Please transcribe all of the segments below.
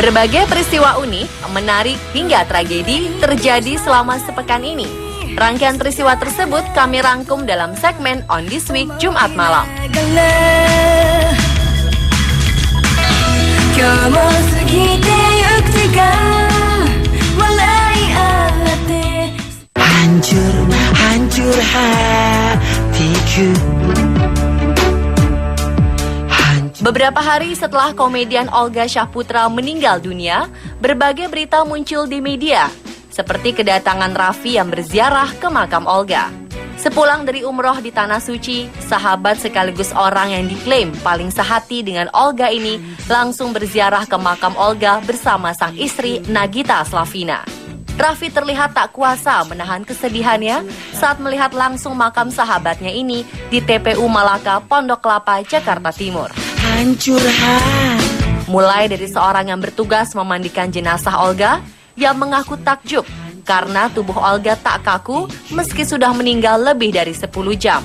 Berbagai peristiwa unik, menarik hingga tragedi terjadi selama sepekan ini. Rangkaian peristiwa tersebut kami rangkum dalam segmen On This Week Jumat malam. Hancur hatiku. Beberapa hari setelah komedian Olga Syahputra meninggal dunia, berbagai berita muncul di media, seperti kedatangan Raffi yang berziarah ke makam Olga. Sepulang dari umroh di Tanah Suci, sahabat sekaligus orang yang diklaim paling sehati dengan Olga ini langsung berziarah ke makam Olga bersama sang istri Nagita Slavina. Raffi terlihat tak kuasa menahan kesedihannya saat melihat langsung makam sahabatnya ini di TPU Malaka, Pondok Kelapa, Jakarta Timur. Hancur hati. Mulai dari seorang yang bertugas memandikan jenazah Olga yang mengaku takjub karena tubuh Olga tak kaku meski sudah meninggal lebih dari 10 jam.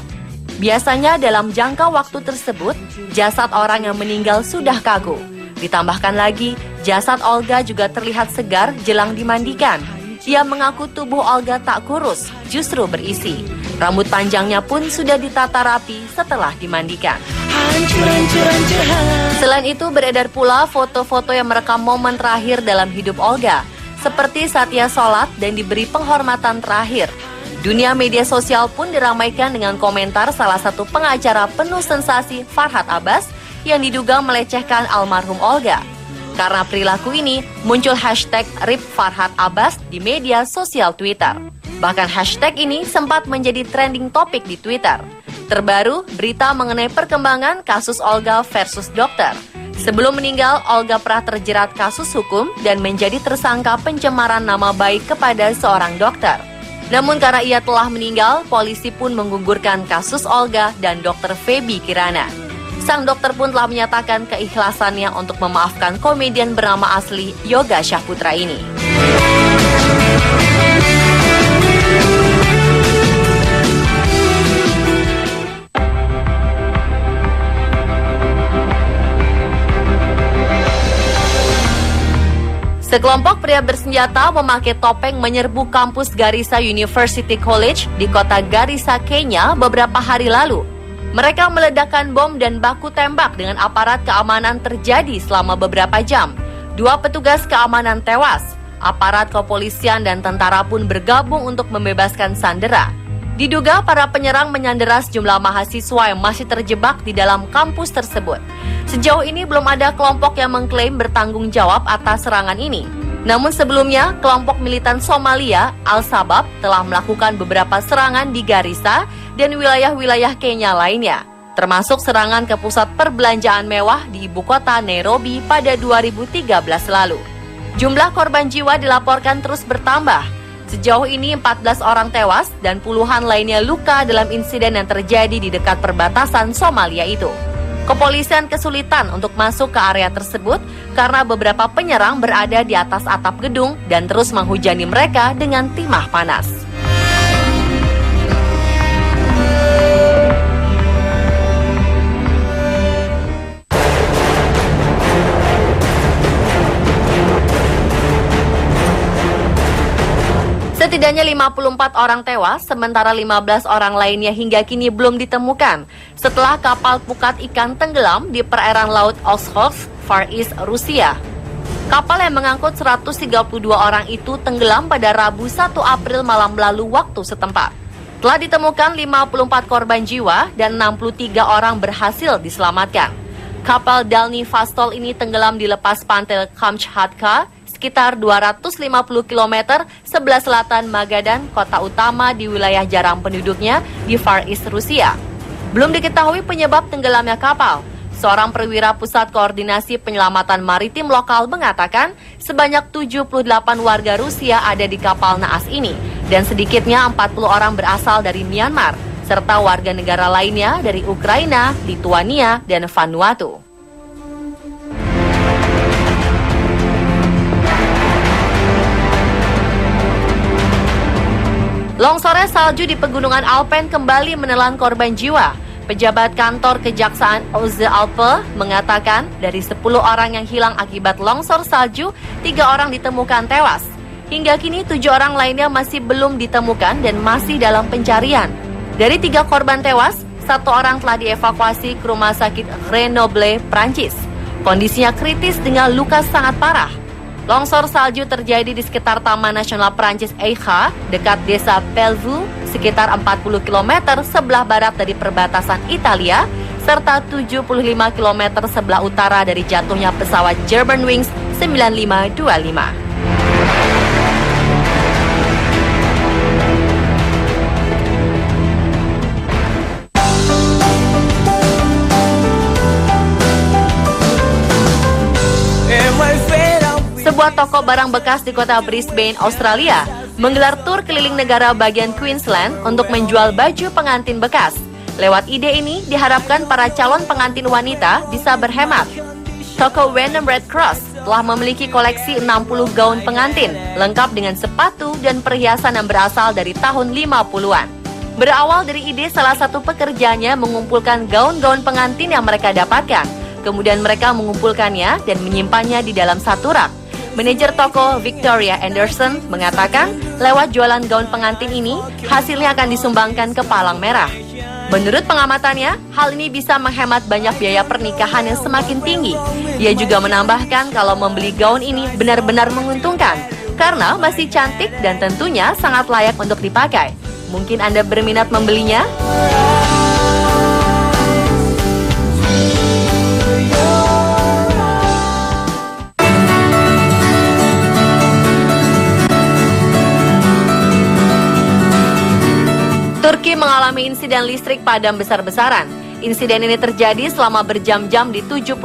Biasanya dalam jangka waktu tersebut, jasad orang yang meninggal sudah kaku. Ditambahkan lagi, jasad Olga juga terlihat segar jelang dimandikan. Ia mengaku tubuh Olga tak kurus, justru berisi. Rambut panjangnya pun sudah ditata rapi setelah dimandikan. Selain itu beredar pula foto-foto yang merekam momen terakhir dalam hidup Olga, seperti saat ia sholat dan diberi penghormatan terakhir. Dunia media sosial pun diramaikan dengan komentar salah satu pengacara penuh sensasi Farhad Abbas yang diduga melecehkan almarhum Olga. Karena perilaku ini, muncul hashtag RIP Farhad Abbas di media sosial Twitter. Bahkan hashtag ini sempat menjadi trending topik di Twitter. Terbaru, berita mengenai perkembangan kasus Olga versus dokter. Sebelum meninggal, Olga pernah terjerat kasus hukum dan menjadi tersangka pencemaran nama baik kepada seorang dokter. Namun karena ia telah meninggal, polisi pun menggugurkan kasus Olga dan dokter Feby Kirana. Sang dokter pun telah menyatakan keikhlasannya untuk memaafkan komedian bernama asli Yoga Syahputra ini. Sekelompok pria bersenjata memakai topeng menyerbu kampus Garissa University College di kota Garissa, Kenya beberapa hari lalu. Mereka meledakkan bom dan baku tembak dengan aparat keamanan terjadi selama beberapa jam. 2 petugas keamanan tewas. Aparat kepolisian dan tentara pun bergabung untuk membebaskan sandera. Diduga para penyerang menyandera sejumlah mahasiswa yang masih terjebak di dalam kampus tersebut. Sejauh ini belum ada kelompok yang mengklaim bertanggung jawab atas serangan ini. Namun sebelumnya, kelompok militan Somalia, Al-Shabaab, telah melakukan beberapa serangan di Garissa dan wilayah-wilayah Kenya lainnya, termasuk serangan ke pusat perbelanjaan mewah di ibu kota Nairobi pada 2013 lalu. Jumlah korban jiwa dilaporkan terus bertambah. Sejauh ini 14 orang tewas dan puluhan lainnya luka dalam insiden yang terjadi di dekat perbatasan Somalia itu. Kepolisian kesulitan untuk masuk ke area tersebut karena beberapa penyerang berada di atas atap gedung dan terus menghujani mereka dengan timah panas. Setidaknya 54 orang tewas, sementara 15 orang lainnya hingga kini belum ditemukan setelah kapal pukat ikan tenggelam di perairan Laut Okhotsk, Far East, Rusia. Kapal yang mengangkut 132 orang itu tenggelam pada Rabu 1 April malam lalu waktu setempat. Telah ditemukan 54 korban jiwa dan 63 orang berhasil diselamatkan. Kapal Dalny Vostok ini tenggelam di lepas pantai Kamchatka, sekitar 250 km sebelah selatan Magadan, kota utama di wilayah jarang penduduknya di Far East, Rusia. Belum diketahui penyebab tenggelamnya kapal. Seorang perwira Pusat Koordinasi Penyelamatan Maritim lokal mengatakan sebanyak 78 warga Rusia ada di kapal naas ini dan sedikitnya 40 orang berasal dari Myanmar serta warga negara lainnya dari Ukraina, Lituania, dan Vanuatu. Longsornya salju di pegunungan Alpen kembali menelan korban jiwa. Pejabat kantor Kejaksaan Oze-Alpe mengatakan dari 10 orang yang hilang akibat longsor salju, 3 orang ditemukan tewas. Hingga kini 7 orang lainnya masih belum ditemukan dan masih dalam pencarian. Dari 3 korban tewas, 1 orang telah dievakuasi ke rumah sakit Grenoble, Prancis. Kondisinya kritis dengan luka sangat parah. Longsor salju terjadi di sekitar Taman Nasional Prancis Eicha, dekat desa Pelvoux, sekitar 40 km sebelah barat dari perbatasan Italia, serta 75 km sebelah utara dari jatuhnya pesawat Germanwings 9525. Sebuah toko barang bekas di kota Brisbane, Australia, menggelar tur keliling negara bagian Queensland untuk menjual baju pengantin bekas. Lewat ide ini, diharapkan para calon pengantin wanita bisa berhemat. Toko Wenham Red Cross telah memiliki koleksi 60 gaun pengantin, lengkap dengan sepatu dan perhiasan yang berasal dari tahun 50-an. Berawal dari ide salah satu pekerjanya mengumpulkan gaun-gaun pengantin yang mereka dapatkan. Kemudian mereka mengumpulkannya dan menyimpannya di dalam satu rak. Manajer toko Victoria Anderson mengatakan lewat jualan gaun pengantin ini, hasilnya akan disumbangkan ke Palang Merah. Menurut pengamatannya, hal ini bisa menghemat banyak biaya pernikahan yang semakin tinggi. Ia juga menambahkan kalau membeli gaun ini benar-benar menguntungkan, karena masih cantik dan tentunya sangat layak untuk dipakai. Mungkin Anda berminat membelinya? Turki mengalami insiden listrik padam besar-besaran. Insiden ini terjadi selama berjam-jam di 79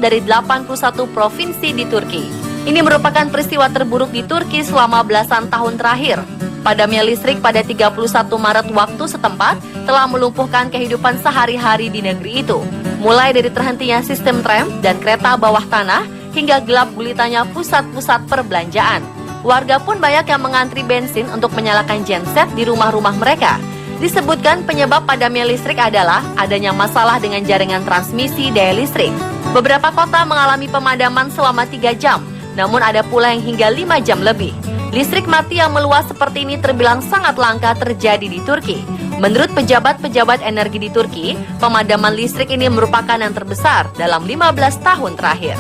dari 81 provinsi di Turki. Ini merupakan peristiwa terburuk di Turki selama belasan tahun terakhir. Padamnya listrik pada 31 Maret waktu setempat telah melumpuhkan kehidupan sehari-hari di negeri itu. Mulai dari terhentinya sistem tram dan kereta bawah tanah hingga gelap gulitanya pusat-pusat perbelanjaan. Warga pun banyak yang mengantri bensin untuk menyalakan genset di rumah-rumah mereka. Disebutkan penyebab padamnya listrik adalah adanya masalah dengan jaringan transmisi daya listrik. Beberapa kota mengalami pemadaman selama 3 jam, namun ada pula yang hingga 5 jam lebih. Listrik mati yang meluas seperti ini terbilang sangat langka terjadi di Turki. Menurut pejabat-pejabat energi di Turki, pemadaman listrik ini merupakan yang terbesar dalam 15 tahun terakhir.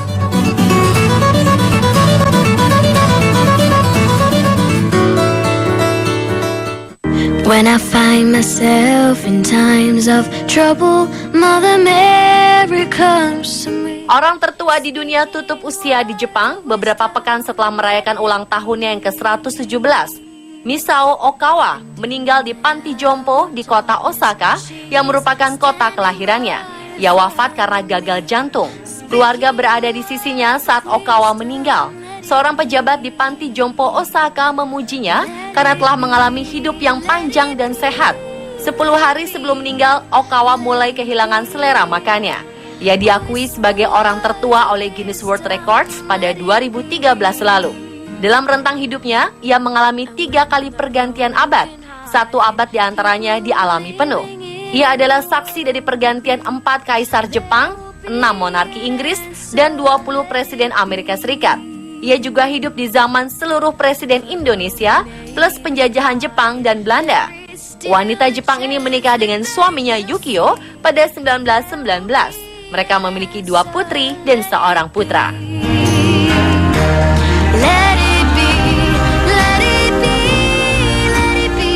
When I find myself in times of trouble, Mother Mary comes to me. Orang tertua di dunia tutup usia di Jepang beberapa pekan setelah merayakan ulang tahunnya yang ke-117. Misao Okawa meninggal di panti jompo di kota Osaka yang merupakan kota kelahirannya. Ia wafat karena gagal jantung. Keluarga berada di sisinya saat Okawa meninggal. Seorang pejabat di panti jompo Osaka memujinya karena telah mengalami hidup yang panjang dan sehat. 10 hari sebelum meninggal, Okawa mulai kehilangan selera makannya. Ia diakui sebagai orang tertua oleh Guinness World Records pada 2013 lalu. Dalam rentang hidupnya, ia mengalami 3 kali pergantian abad. 1 abad diantaranya dialami penuh. Ia adalah saksi dari pergantian 4 kaisar Jepang, 6 monarki Inggris, dan 20 presiden Amerika Serikat. Ia juga hidup di zaman seluruh presiden Indonesia plus penjajahan Jepang dan Belanda. Wanita Jepang ini menikah dengan suaminya Yukio pada 1919. Mereka memiliki 2 putri dan 1 putra. Let it be, let it be, let it be.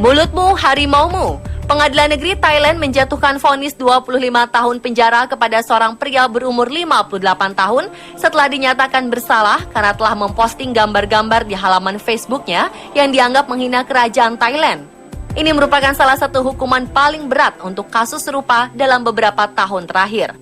Mulutmu harimaumu. Pengadilan Negeri Thailand menjatuhkan vonis 25 tahun penjara kepada seorang pria berumur 58 tahun setelah dinyatakan bersalah karena telah memposting gambar-gambar di halaman Facebooknya yang dianggap menghina kerajaan Thailand. Ini merupakan salah satu hukuman paling berat untuk kasus serupa dalam beberapa tahun terakhir.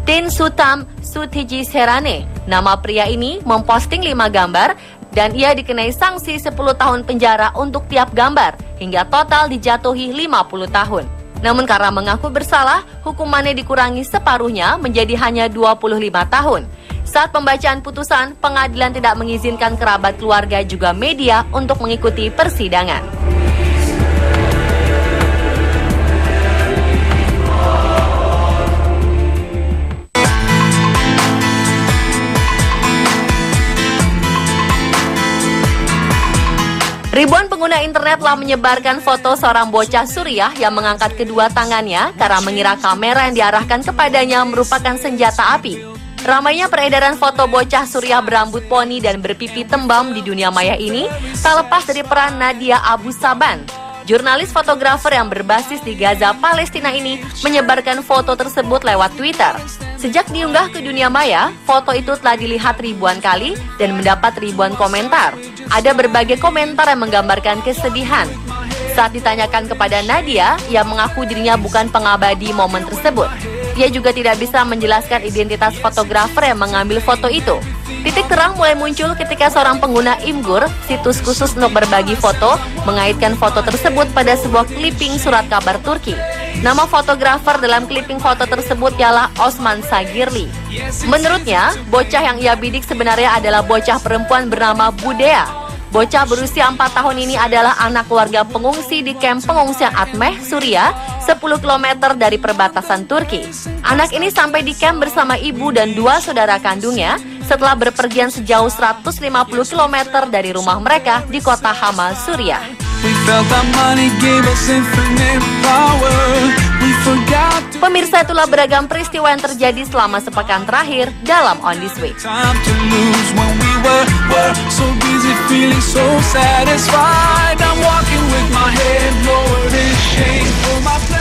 Tin Sutam Sutiji Serane, nama pria ini memposting 5 gambar dan ia dikenai sanksi 10 tahun penjara untuk tiap gambar, hingga total dijatuhi 50 tahun. Namun karena mengaku bersalah, hukumannya dikurangi separuhnya menjadi hanya 25 tahun. Saat pembacaan putusan, pengadilan tidak mengizinkan kerabat keluarga juga media untuk mengikuti persidangan. Ribuan pengguna internet telah menyebarkan foto seorang bocah Suriah yang mengangkat kedua tangannya karena mengira kamera yang diarahkan kepadanya merupakan senjata api. Ramainya peredaran foto bocah Suriah berambut poni dan berpipi tembam di dunia maya ini tak lepas dari peran Nadia Abu Saban. Jurnalis fotografer yang berbasis di Gaza, Palestina ini menyebarkan foto tersebut lewat Twitter. Sejak diunggah ke dunia maya, foto itu telah dilihat ribuan kali dan mendapat ribuan komentar. Ada berbagai komentar yang menggambarkan kesedihan. Saat ditanyakan kepada Nadia, ia mengaku dirinya bukan pengabadi momen tersebut. Ia juga tidak bisa menjelaskan identitas fotografer yang mengambil foto itu. Titik terang mulai muncul ketika seorang pengguna Imgur, situs khusus untuk berbagi foto, mengaitkan foto tersebut pada sebuah clipping surat kabar Turki. Nama fotografer dalam clipping foto tersebut ialah Osman Sagirli. Menurutnya, bocah yang ia bidik sebenarnya adalah bocah perempuan bernama Budea. Bocah berusia 4 tahun ini adalah anak keluarga pengungsi di kamp pengungsian Atmeh, Suriah, 10 km dari perbatasan Turki. Anak ini sampai di kamp bersama ibu dan 2 saudara kandungnya setelah berpergian sejauh 150 km dari rumah mereka di kota Hama, Suriah. Pemirsa, itulah beragam peristiwa yang terjadi selama sepekan terakhir dalam On This Week. So busy feeling so satisfied. I'm walking with my head lowered in shame for my